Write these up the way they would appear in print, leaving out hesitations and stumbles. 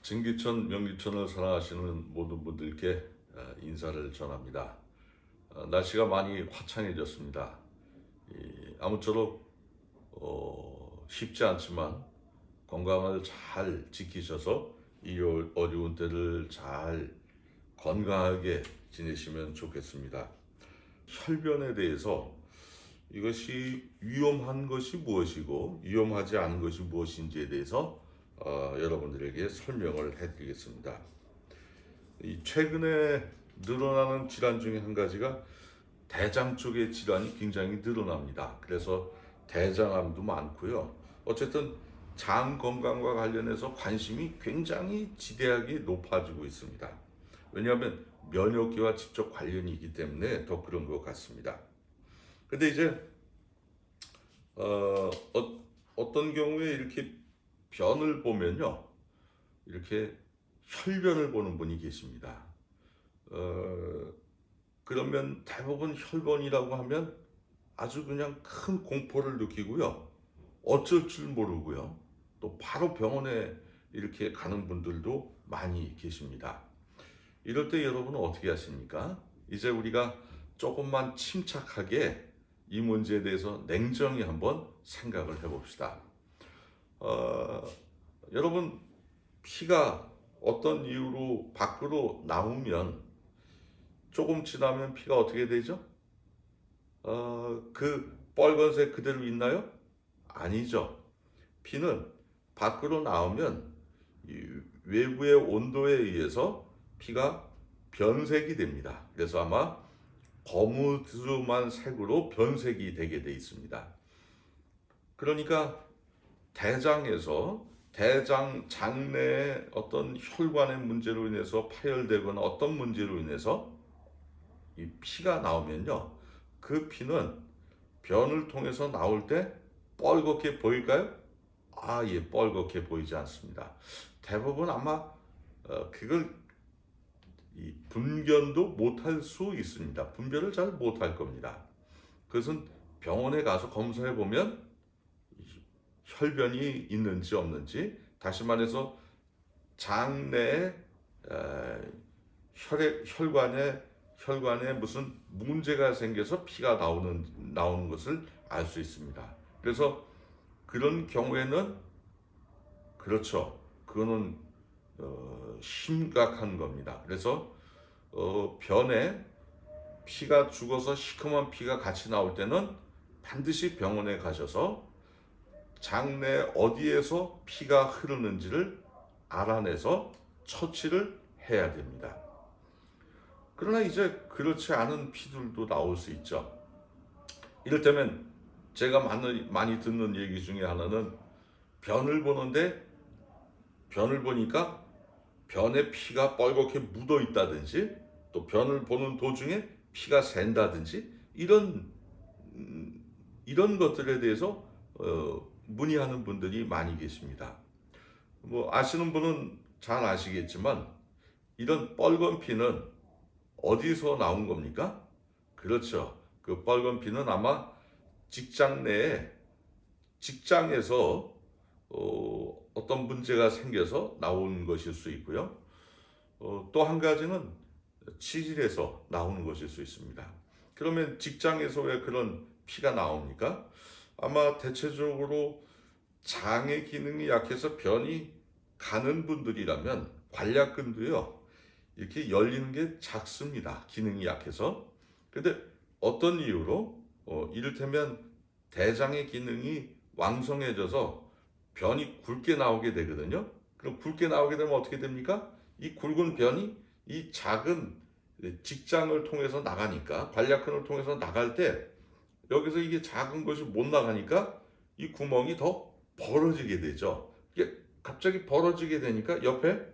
진기천, 명기천을 사랑하시는 모든 분들께 인사를 전합니다. 날씨가 많이 화창해졌습니다. 아무쪼록 쉽지 않지만 건강을 잘 지키셔서 이 어려운 때를 잘 건강하게 지내시면 좋겠습니다. 혈변에 대해서 이것이 위험한 것이 무엇이고 위험하지 않은 것이 무엇인지에 대해서 여러분들에게 설명을 해드리겠습니다. 최근에 늘어나는 질환 중에 한 가지가 대장 쪽의 질환이 굉장히 늘어납니다. 그래서 대장암도 많고요. 어쨌든 장 건강과 관련해서 관심이 굉장히 지대하게 높아지고 있습니다. 왜냐하면 면역계와 직접 관련이 있기 때문에 더 그런 것 같습니다. 근데 이제 어떤 경우에 이렇게 변을 보면요, 이렇게 혈변을 보는 분이 계십니다. 그러면 대부분 혈변이라고 하면 아주 그냥 큰 공포를 느끼고요, 어쩔 줄 모르고요, 또 바로 병원에 이렇게 가는 분들도 많이 계십니다. 이럴 때 여러분은 어떻게 하십니까? 이제 우리가 조금만 침착하게 이 문제에 대해서 냉정히 한번 생각을 해봅시다. 어, 여러분, 피가 어떤 이유로 밖으로 나오면 조금 지나면 피가 어떻게 되죠? 그 빨간색 그대로 있나요? 아니죠. 피는 밖으로 나오면 이 외부의 온도에 의해서 피가 변색이 됩니다. 그래서 아마 거무스름한 색으로 변색이 되게 돼 있습니다. 그러니까 대장에서 대장 장내의 어떤 혈관의 문제로 인해서 파열되거나 어떤 문제로 인해서 이 피가 나오면요, 그 피는 변을 통해서 나올 때 뻘겋게 보일까요? 예, 뻘겋게 보이지 않습니다. 대부분 아마 그걸 분견도 못할 수 있습니다. 분별을 잘 못할 겁니다. 그것은 병원에 가서 검사해 보면 혈변이 있는지 없는지, 다시 말해서 장내에 혈관에 무슨 문제가 생겨서 피가 나오는 것을 알 수 있습니다. 그래서 그런 경우에는, 그렇죠, 그거는 심각한 겁니다. 그래서 변에 피가 죽어서 시커먼 피가 같이 나올 때는 반드시 병원에 가셔서 장내 어디에서 피가 흐르는지를 알아내서 처치를 해야 됩니다. 그러나 이제 그렇지 않은 피들도 나올 수 있죠. 이를테면 제가 많이 듣는 얘기 중에 하나는, 변을 보는데 변을 보니까 변에 피가 뻘겋게 묻어 있다든지, 또 변을 보는 도중에 피가 샌다든지, 이런 것들에 대해서 문의하는 분들이 많이 계십니다. 뭐 아시는 분은 잘 아시겠지만, 이런 뻘건 피는 어디서 나온 겁니까? 그렇죠. 그 뻘건 피는 아마 직장 내에 직장에서 어떤 문제가 생겨서 나온 것일 수 있고요. 또 한 가지는 치질에서 나오는 것일 수 있습니다. 그러면 직장에서 왜 그런 피가 나옵니까? 아마 대체적으로 장의 기능이 약해서 변이 가는 분들이라면 관략근도요, 이렇게 열리는 게 작습니다. 기능이 약해서. 근데 어떤 이유로? 이를테면 대장의 기능이 왕성해져서 변이 굵게 나오게 되거든요. 그럼 굵게 나오게 되면 어떻게 됩니까? 이 굵은 변이 이 작은 직장을 통해서 나가니까, 관략근을 통해서 나갈 때 여기서 이게 작은 것이 못 나가니까 이 구멍이 더 벌어지게 되죠. 이게 갑자기 벌어지게 되니까 옆에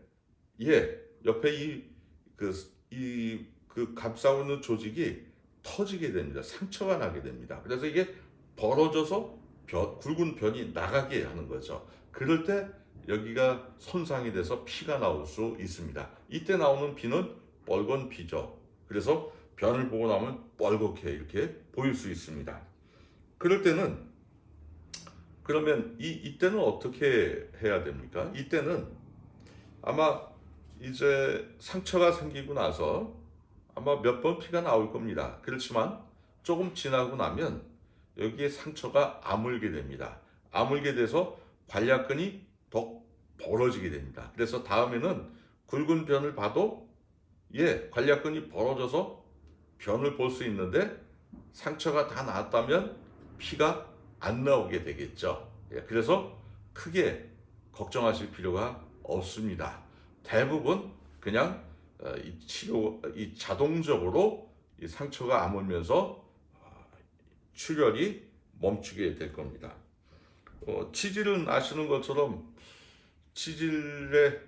그 감싸고 조직이 터지게 됩니다. 상처가 나게 됩니다. 그래서 이게 벌어져서 굵은 변이 나가게 하는 거죠. 그럴 때 여기가 손상이 돼서 피가 나올 수 있습니다. 이때 나오는 피는 뻘건 피죠. 그래서 변을 보고 나면 뻘겋게 이렇게 보일 수 있습니다. 그럴 때는, 그러면 이때는 어떻게 해야 됩니까? 이때는 아마 이제 상처가 생기고 나서 아마 몇 번 피가 나올 겁니다. 그렇지만 조금 지나고 나면 여기에 상처가 아물게 됩니다. 아물게 돼서 관략근이 더 벌어지게 됩니다. 그래서 다음에는 굵은 변을 봐도 관략근이 벌어져서 변을 볼 수 있는데 상처가 다 나았다면 피가 안 나오게 되겠죠. 그래서 크게 걱정하실 필요가 없습니다. 대부분 그냥 이 자동적으로 이 상처가 아물면서 출혈이 멈추게 될 겁니다. 치질은 아시는 것처럼 치질에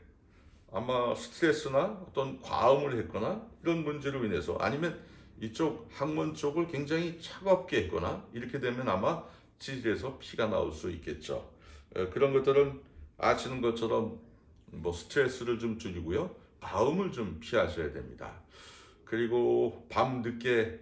아마 스트레스나 어떤 과음을 했거나 이런 문제로 인해서 아니면 이쪽 항문 쪽을 굉장히 차갑게 했거나 이렇게 되면 아마 치질에서 피가 나올 수 있겠죠. 그런 것들은 아시는 것처럼 뭐 스트레스를 좀 줄이고요. 과음을 좀 피하셔야 됩니다. 그리고 밤 늦게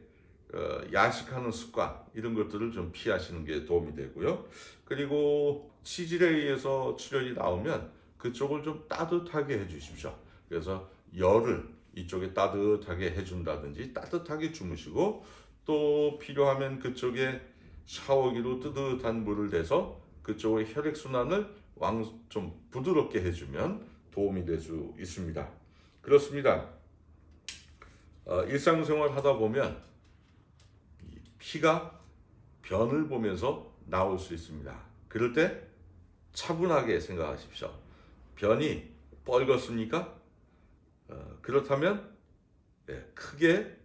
야식하는 습관 이런 것들을 좀 피하시는 게 도움이 되고요. 그리고 치질에 의해서 출혈이 나오면 그쪽을 좀 따뜻하게 해주십시오. 그래서 열을 이쪽에 따뜻하게 해준다든지 따뜻하게 주무시고 또 필요하면 그쪽에 샤워기로 뜨뜻한 물을 대서 그쪽의 혈액순환을 좀 부드럽게 해주면 도움이 될 수 있습니다. 그렇습니다. 일상생활 하다 보면 피가 변을 보면서 나올 수 있습니다. 그럴 때 차분하게 생각하십시오. 변이 뻘겋습니까? 그렇다면 크게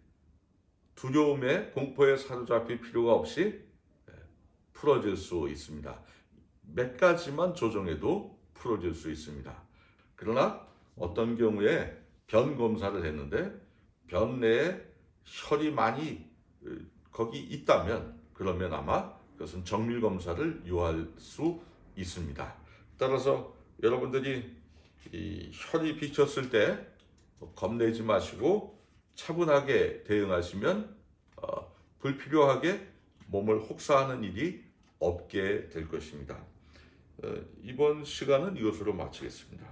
두려움에 공포에 사로잡힐 필요가 없이 풀어질 수 있습니다. 몇 가지만 조정해도 풀어질 수 있습니다. 그러나 어떤 경우에 변 검사를 했는데 변 내에 혈이 많이 거기 있다면 그러면 아마 그것은 정밀 검사를 요할 수 있습니다. 따라서 여러분들이 이 혈이 비쳤을 때 겁내지 마시고 차분하게 대응하시면 불필요하게 몸을 혹사하는 일이 없게 될 것입니다. 이번 시간은 이것으로 마치겠습니다.